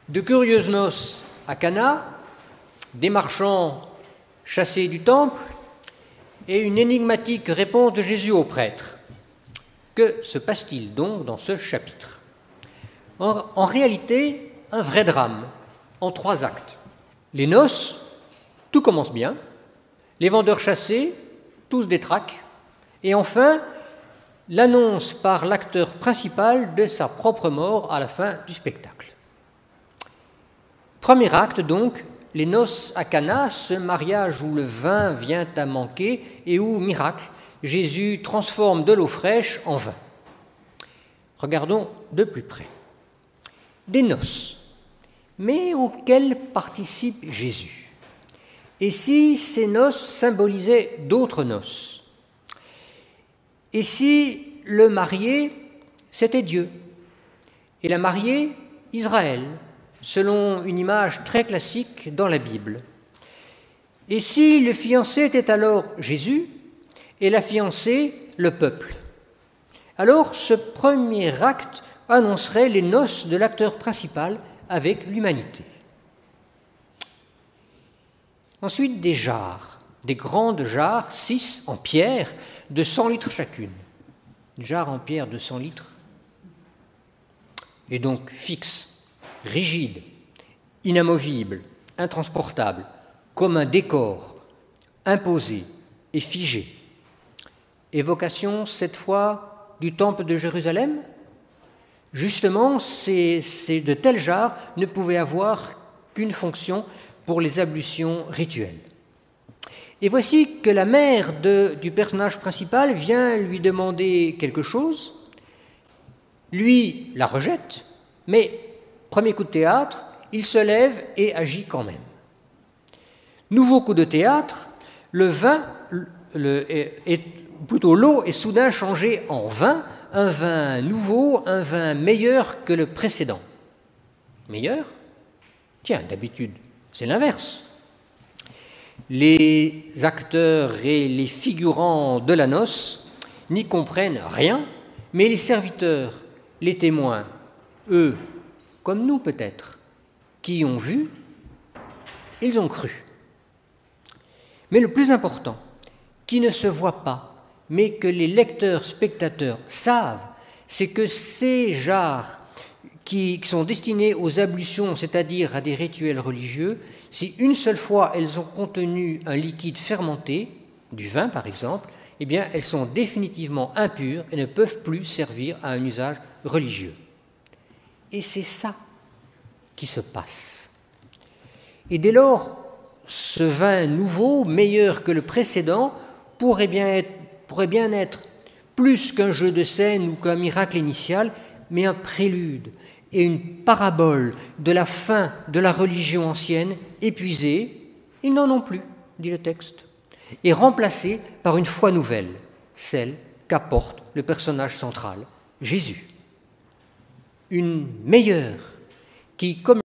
De curieuses noces à Cana, des marchands chassés du temple et une énigmatique réponse de Jésus aux prêtres. Que se passe-t-il donc dans ce chapitre? En réalité, un vrai drame en 3 actes. Les noces, tout commence bien. Les vendeurs chassés, tous détraquent. Et enfin, l'annonce par l'acteur principal de sa propre mort à la fin du spectacle. Premier acte donc, les noces à Cana, ce mariage où le vin vient à manquer et où, miracle, Jésus transforme de l'eau fraîche en vin. Regardons de plus près. Des noces, mais auxquelles participe Jésus. Et si ces noces symbolisaient d'autres noces? Et si le marié, c'était Dieu, et la mariée, Israël, selon une image très classique dans la Bible? Et si le fiancé était alors Jésus, et la fiancée, le peuple? Alors ce premier acte annoncerait les noces de l'acteur principal avec l'humanité. Ensuite, des jarres, des grandes jarres, 6 en pierre, de 100 litres chacune. Une jarre en pierre de 100 litres est donc fixe, rigide, inamovible, intransportable, comme un décor, imposé et figé. Évocation, cette fois, du temple de Jérusalem? Justement, de telles jarres ne pouvaient avoir qu'une fonction pour les ablutions rituelles. Et voici que la mère du personnage principal vient lui demander quelque chose. Lui la rejette, mais, premier coup de théâtre, il se lève et agit quand même. Nouveau coup de théâtre, l'eau est soudain changée en vin, un vin nouveau, un vin meilleur que le précédent. Meilleur? Tiens, d'habitude, c'est l'inverse. Les acteurs et les figurants de la noce n'y comprennent rien, mais les serviteurs, les témoins, eux, comme nous peut-être, qui ont vu, ils ont cru. Mais le plus important, qui ne se voit pas, mais que les lecteurs, spectateurs savent, c'est que ces jarres qui sont destinées aux ablutions, c'est-à-dire à des rituels religieux, si une seule fois elles ont contenu un liquide fermenté, du vin par exemple, eh bien elles sont définitivement impures et ne peuvent plus servir à un usage religieux. Et c'est ça qui se passe. Et dès lors, ce vin nouveau, meilleur que le précédent, pourrait bien être plus qu'un jeu de scène ou qu'un miracle initial, mais un prélude et une parabole de la fin de la religion ancienne épuisée. Ils n'en ont plus, dit le texte, et remplacée par une foi nouvelle, celle qu'apporte le personnage central, Jésus. Une meilleure qui, comme